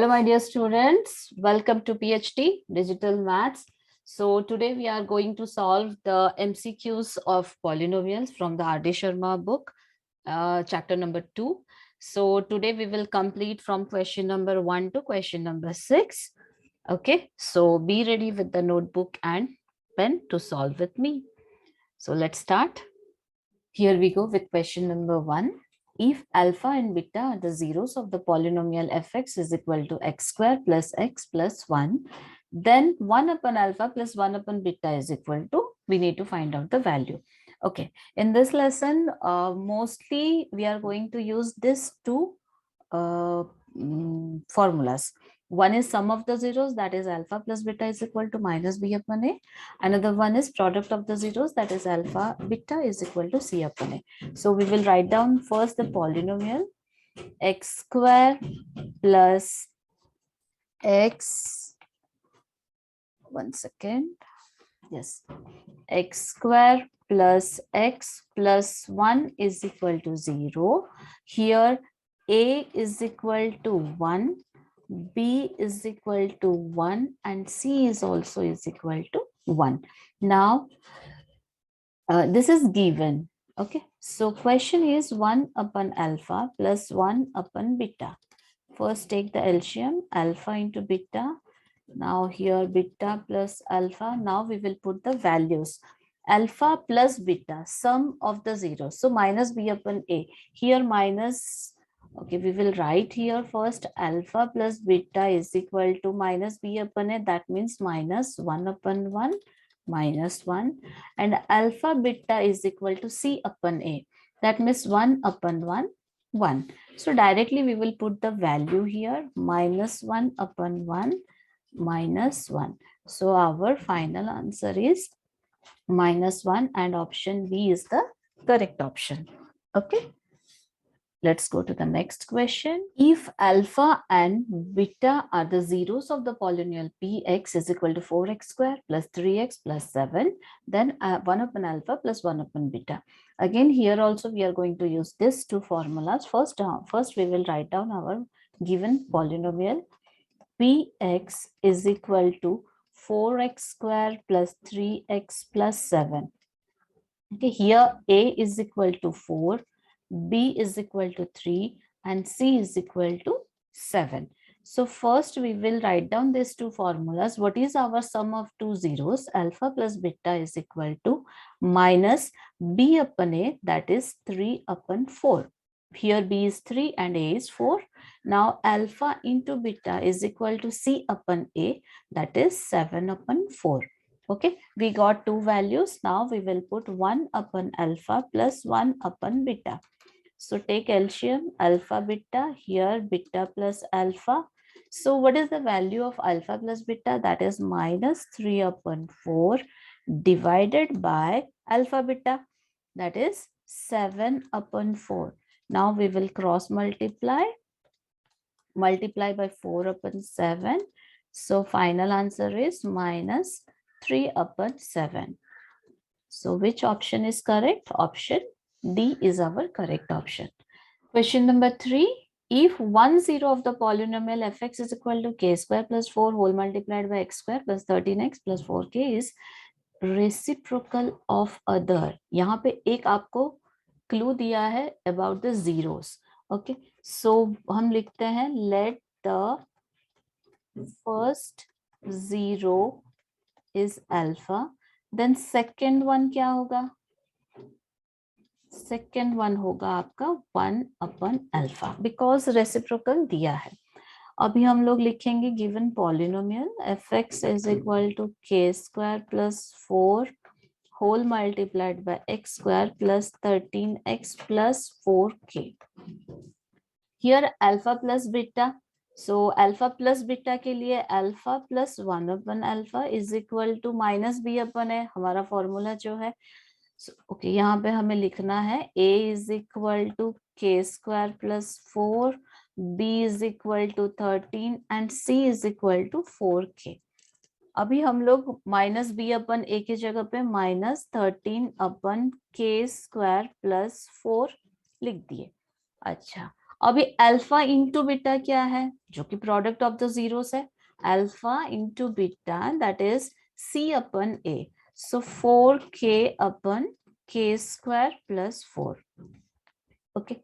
Hello, my dear students. Welcome to PhD Digital Maths. So today we are going to solve the MCQs of polynomials from the R.D. Sharma book, chapter number 2. So today we will complete from question number 1 to question number 6. Okay, so be ready with the notebook and pen to solve with me. So let's start. Here we go with question number 1. If alpha and beta are the zeros of the polynomial fx is equal to x square plus x plus 1, then 1 upon alpha plus 1 upon beta is equal to, we need to find out the value. Okay, in this lesson, mostly we are going to use these two formulas. One is sum of the zeros, that is alpha plus beta is equal to minus b upon a. Another one is product of the zeros, that is alpha beta is equal to c upon a. So we will write down first the polynomial x square plus x, one second, yes, x square plus x plus 1 is equal to 0. Here a is equal to 1, b is equal to 1 and c is also is equal to 1. Now this is given. Okay, so question is 1 upon alpha plus 1 upon beta. First take the LCM, alpha into beta. Now here beta plus alpha. Now we will put the values. Alpha plus beta, sum of the zeros. So minus b upon a. Here minus, okay, we will write here first alpha plus beta is equal to minus b upon a. That means minus 1 upon 1 minus 1. And alpha beta is equal to c upon a. That means 1 upon 1, 1. So directly we will put the value here, minus 1 upon 1 minus 1. So our final answer is minus 1 and option B is the correct option. Okay. Let's go to the next question. If alpha and beta are the zeros of the polynomial px is equal to 4x square plus 3x plus 7, then 1 upon alpha plus 1 upon beta. Again, here also we are going to use these two formulas. First we will write down our given polynomial px is equal to 4x square plus 3x plus 7. Okay, here a is equal to 4, b is equal to 3 and c is equal to 7. So first we will write down these two formulas. What is our sum of two zeros? Alpha plus beta is equal to minus b upon a, that is 3 upon 4. Here b is 3 and a is 4. Now alpha into beta is equal to c upon a, that is 7 upon 4. Okay, we got two values. Now we will put 1 upon alpha plus 1 upon beta. So take LCM, alpha beta, here beta plus alpha. So what is the value of alpha plus beta? That is minus 3 upon 4 divided by alpha beta, that is 7 upon 4. Now we will cross multiply by 4 upon 7. So final answer is minus 3 upon 7. So which option is correct? Option D is our correct option. Question number 3. If 1 0 of the polynomial fx is equal to k square plus 4 whole multiplied by x square plus 13x plus 4k is reciprocal of other. यहाँ पे एक आपको clue दिया है about the zeros. Okay, so हम लिखते हैं let the first zero is alpha, then second one क्या होगा? सेकेंड वन होगा आपका 1 upon alpha, because reciprocal दिया है. अभी हम लोग लिखेंगे given polynomial fx is equal to k square plus 4 whole multiplied by x square plus 13x plus 4k. Here alpha plus beta. So alpha plus beta के लिए alpha plus 1 upon alpha is equal to minus b upon a, हमारा formula जो है. Okay, यहाँ पे हमें लिखना है a is equal to k square plus 4, b is equal to 13 and c is equal to 4k. अभी हम लोग माइनस बी अपन ए की जगह पे माइनस 13 अपन k स्क्वायर प्लस 4 लिख दिए. अच्छा, अभी अल्फा इंटू बीटा क्या है, जो कि प्रोडक्ट ऑफ द जीरोस है, alpha into beta that is c upon a, so 4k upon k square plus 4। Okay,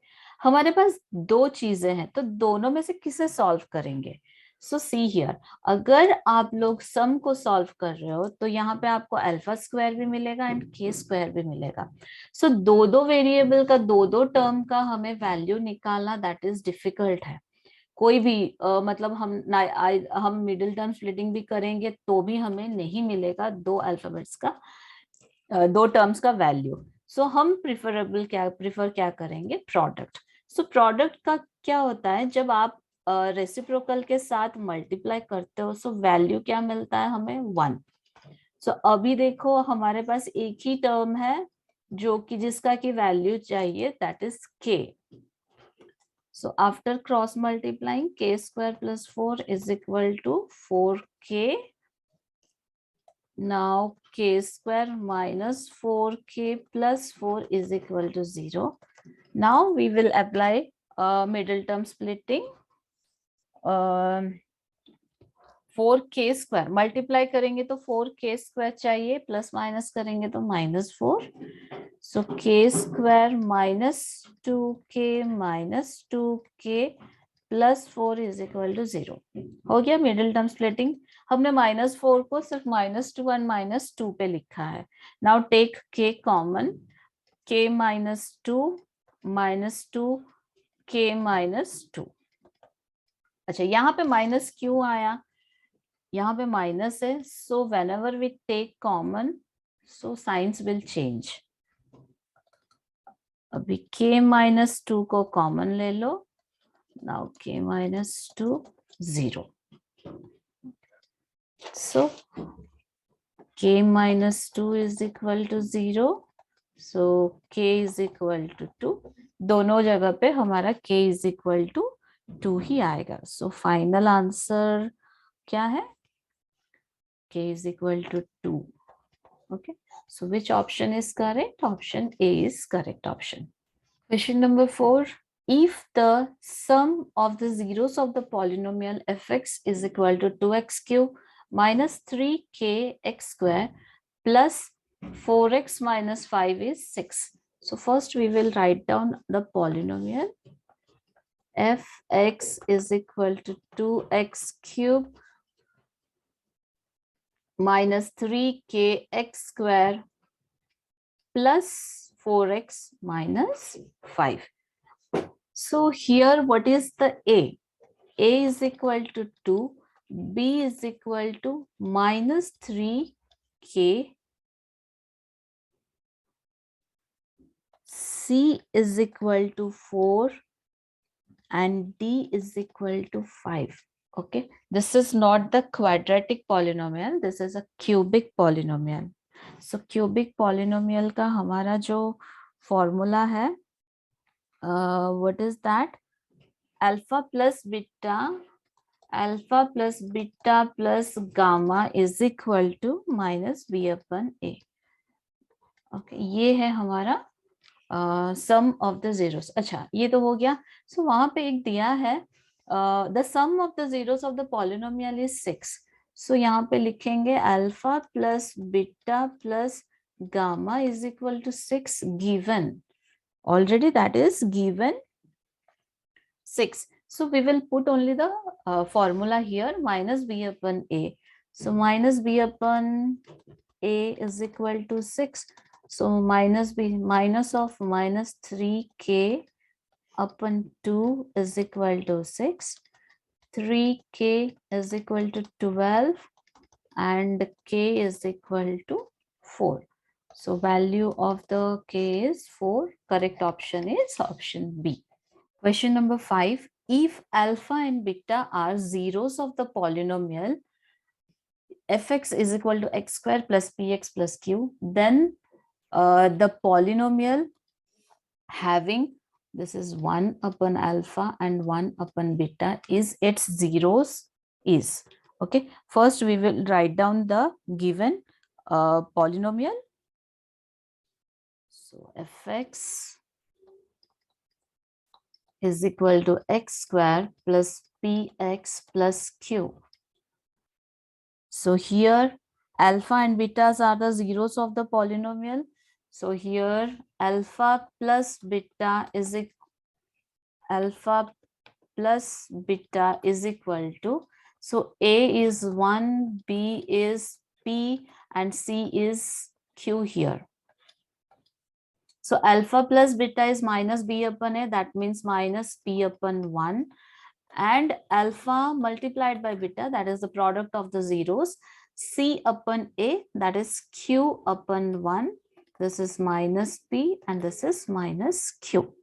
हमारे पास दो चीजें हैं, तो दोनों में से किसे सॉल्व करेंगे? सो सी हियर, अगर आप लोग सम को सॉल्व कर रहे हो तो यहाँ पे आपको अल्फा स्क्वायर भी मिलेगा एंड के स्क्वायर भी मिलेगा। सो दो दो वेरिएबल का दो दो टर्म का हमें वैल्यू निकालना दैट इज डिफिकल्ट है। कोई भी मतलब हम मिडिल टर्म स्प्लिटिंग भी करेंगे तो भी हमें नहीं मिलेगा दो अल्फाबेट्स का दो टर्म्स का वैल्यू। सो हम प्रिफर क्या करेंगे, प्रोडक्ट। सो प्रोडक्ट का क्या होता है, जब आप रेसिप्रोकल के साथ मल्टीप्लाई करते हो सो वैल्यू क्या मिलता है हमें, 1। सो अभी देखो हमारे पास एक ही टर्म है जो कि जिसका की वैल्यू चाहिए that is k। So after cross multiplying k square plus 4 is equal to 4k। Now k square minus 4k plus 4 is equal to 0. Now we will apply middle term splitting. 4k square multiply करेंगे तो 4k square चाहिए, plus minus करेंगे तो -4। So k square -2k plus 4 is equal to 0। हो गया middle term splitting. हमने -4 को सिर्फ -2 और -2 पे लिखा है। Now take k common, k -2 k -2। अच्छा, यहाँ पे माइनस क्यों आया, यहाँ पे माइनस है, so whenever we take common so साइंस विल चेंज। अभी k -2 को कॉमन ले लो, now k -2 0। So k -2 is equal to 0. So k is equal to 2. दोनों जगह पे हमारा k is equal to 2 ही आएगा। So final answer क्या है, k is equal to 2. Okay. So which option is correct? Option A is correct option. Question number 4. If the sum of the zeros of the polynomial fx is equal to 2x cube minus 3k x square plus 4x minus 5 is 6. So first we will write down the polynomial. Fx is equal to 2x cube minus 3k x square plus 4x minus 5. So here what is the A? A is equal to 2, B is equal to minus 3k, C is equal to 4 and D is equal to 5. Okay, this is not the quadratic polynomial, this is a cubic polynomial. So cubic polynomial का हमारा जो formula है, what is that? Alpha plus beta plus gamma is equal to minus b upon a. Okay, ये है हमारा सम of the zeros. अच्छा, ये तो हो गया। सो वहां पे एक दिया है the sum of the zeros of the polynomial is 6। सो यहाँ पे लिखेंगे alpha plus beta plus gamma is equal to 6 given, already that is given 6. So we will put only the formula here, minus b upon a. So minus b upon a is equal to 6. So minus b, minus of minus 3k upon 2 is equal to 6. 3k is equal to 12 and k is equal to 4. So value of the k is 4. Correct option is option B. Question number 5. If alpha and beta are zeros of the polynomial fx is equal to x square plus px plus q, then the polynomial having this is 1 upon alpha and 1 upon beta is its zeros is. Okay, first we will write down the given polynomial. So fx is equal to x square plus px plus q. So here alpha and betas are the zeros of the polynomial. So here alpha plus beta is alpha plus beta is equal to, so A is 1, B is P, and C is Q here. So alpha plus beta is minus B upon A, that means minus P upon 1. And alpha multiplied by beta, that is the product of the zeros, C upon A, that is Q upon 1. This is minus P and this is minus Q.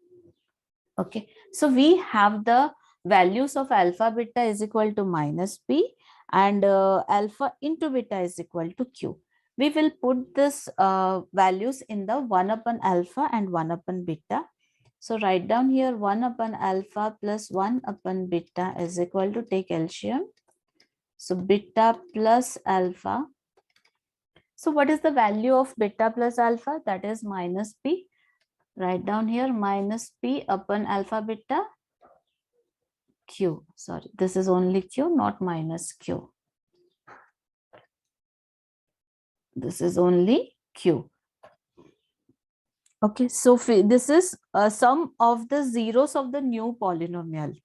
Okay, so we have the values of alpha beta is equal to minus P and alpha into beta is equal to Q. We will put this values in the 1 upon alpha and 1 upon beta. So write down here 1 upon alpha plus 1 upon beta is equal to, take LCM. So beta plus alpha. So what is the value of beta plus alpha? That is minus P. Write down here minus P upon alpha beta Q. Sorry, this is only Q, not minus Q. This is only Q. Okay, so this is a sum of the zeros of the new polynomial.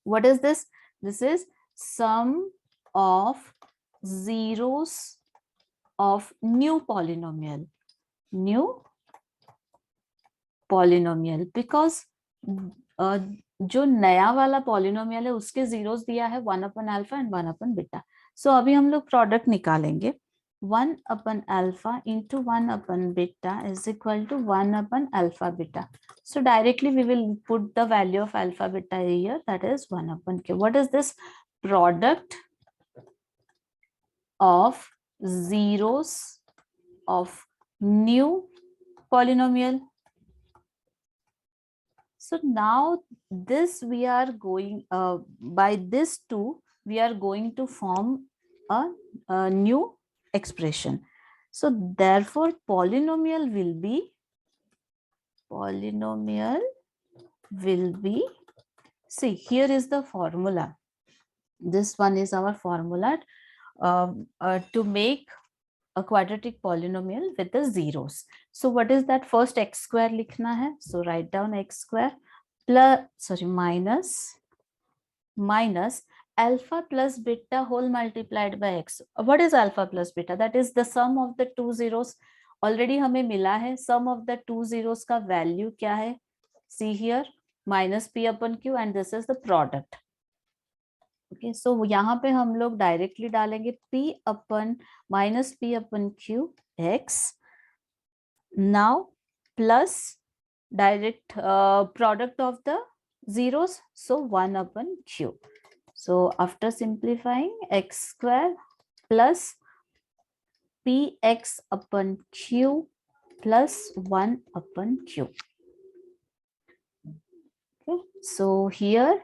What is this? This is sum of zeros of new polynomial. New polynomial, because जो नया वाला polynomial है उसके zeros दिया है 1 upon alpha and 1 upon beta. So अभी हम लोग प्रोडक्ट निकालेंगे. 1 upon alpha into 1 upon beta is equal to 1 upon alpha beta. So directly we will put the value of alpha beta here, that is 1 upon q. What is this? Product of zeros of new polynomial. So now this we are going, by this two, we are going to form a new expression. So therefore polynomial will be, see here is the formula. This one is our formula to make a quadratic polynomial with the zeros. So what is that? First x square likhna hai. So write down x square plus, sorry, minus alpha plus beta whole multiplied by x. What is alpha plus beta? That is the sum of the two zeros. Already हमें मिला है sum of the two zeros का value क्या है? See here minus p upon q and this is the product. Okay, so यहाँ पे हम लोग डायरेक्टली डालेंगे p upon minus p upon q x. Now plus direct product of the zeros, so 1 upon q. So after simplifying, x square plus px upon q plus 1 upon q. Okay, so here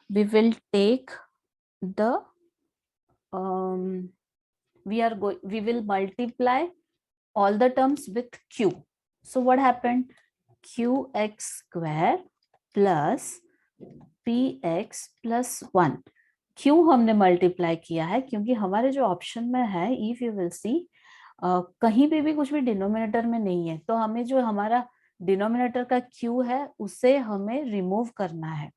we will take the we will multiply all the terms with q. So what happened? qx square plus px plus 1. क्यों हमने multiply किया है? क्योंकि हमारे जो option में है, if you will see, कहीं पे भी कुछ भी डिनोमिनेटर में नहीं है, तो हमें जो हमारा डिनोमिनेटर का q है उसे हमें रिमूव करना है,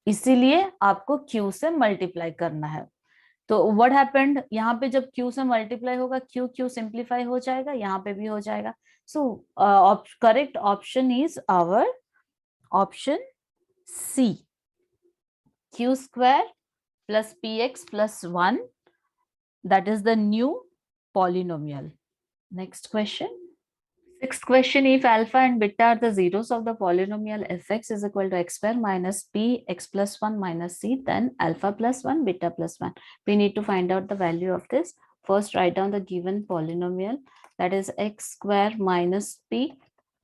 इसीलिए आपको q से मल्टीप्लाई करना है. तो व्हाट हैपेंड, यहाँ पे जब q से मल्टीप्लाई होगा q सिंप्लीफाई हो जाएगा, यहाँ पे भी हो जाएगा. So correct option is our option C, q square plus px plus 1, that is the new polynomial. Next question. Sixth question, if alpha and beta are the zeros of the polynomial fx is equal to x square minus p x plus 1 minus c, then alpha plus 1 beta plus 1. We need to find out the value of this. First write down the given polynomial, that is x square minus p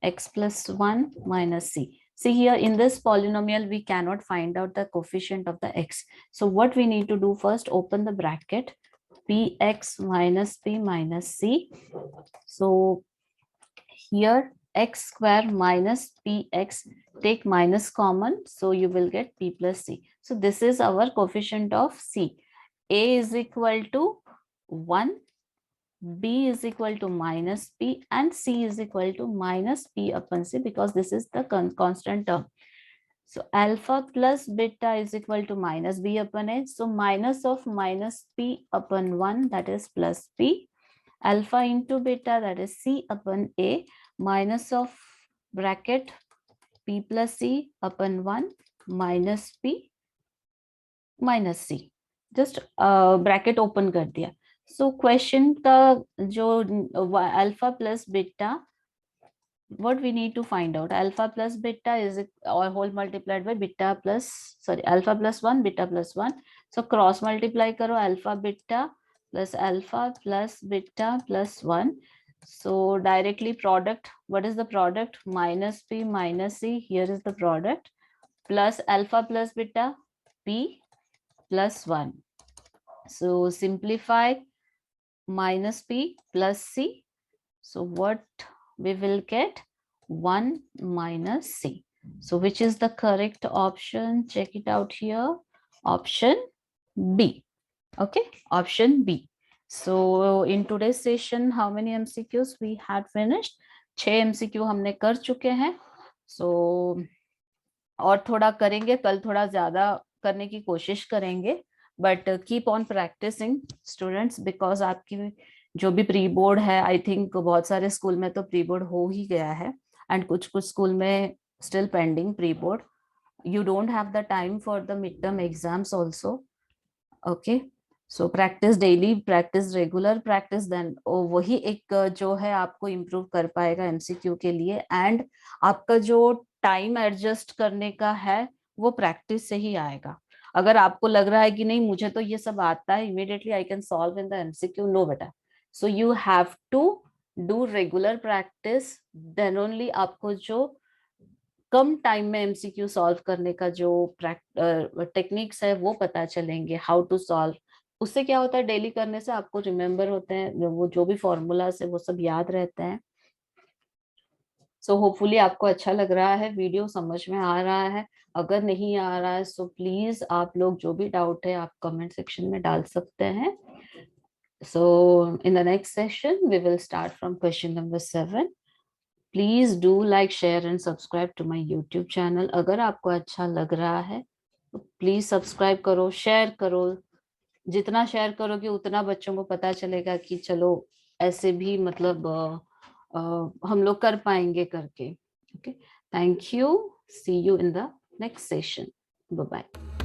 x plus 1 minus c. See here in this polynomial we cannot find out the coefficient of the x. So what we need to do, first open the bracket, px minus p minus c. So here x square minus px, take minus common, so you will get p plus c. So this is our coefficient of c. A is equal to 1, b is equal to minus p, and c is equal to minus p upon c, because this is the constant term. So alpha plus beta is equal to minus b upon a. So minus of minus p upon 1, that is plus p. Alpha into beta, that is c upon a, minus of bracket p plus c upon 1 minus p minus c. Just bracket open कर दिया. So question का जो alpha plus beta, what we need to find out, alpha plus beta is or whole multiplied by beta plus, sorry, alpha plus 1 beta plus 1. So cross multiply karo, alpha beta plus beta plus 1. So directly product, what is the product? Minus p minus c, here is the product, plus alpha plus beta, p plus 1. So simplify minus p plus c. So what we will get? 1 minus c. So which is the correct option? Check it out here. Option B. Okay, option B. So in today's session, how many MCQs we had finished? 6 MCQ हमने कर चुके हैं. So और थोड़ा करेंगे, कल थोड़ा ज्यादा करने की कोशिश करेंगे, but keep on practising students, because आपकी जो भी प्री बोर्ड है, आई थिंक बहुत सारे स्कूल में तो प्री बोर्ड हो ही गया है, एंड कुछ कुछ स्कूल में still pending pre board. You don't have the time for the mid term exams also. Okay, so practice daily, practice regular practice, then वही एक जो है आपको इम्प्रूव कर पाएगा एमसीक्यू के लिए. एंड आपका जो टाइम एडजस्ट करने का है वो प्रैक्टिस से ही आएगा. अगर आपको लग रहा है कि नहीं मुझे तो ये सब आता है, immediately I can solve in the MCQ, no बेटा. So you have to do regular practice, then only आपको जो कम टाइम में एमसीक्यू सॉल्व करने का जो टेक्निक्स है वो पता चलेंगे, हाउ टू सॉल्व. उससे क्या होता है, डेली करने से आपको रिमेम्बर होते हैं, वो जो भी फॉर्मूलाज है वो सब याद रहते हैं. सो होपफुली आपको अच्छा लग रहा है, वीडियो समझ में आ रहा है. अगर नहीं आ रहा है सो प्लीज आप लोग जो भी डाउट है आप कमेंट सेक्शन में डाल सकते हैं. So in the next session we will start from question number 7. Please do like share and subscribe to my YouTube channel. अगर आपको अच्छा लग रहा है तो प्लीज सब्सक्राइब करो, शेयर करो. जितना शेयर करोगे उतना बच्चों को पता चलेगा कि चलो ऐसे भी मतलब हम लोग कर पाएंगे करके. Okay, thank you, see you in the next session, bye bye.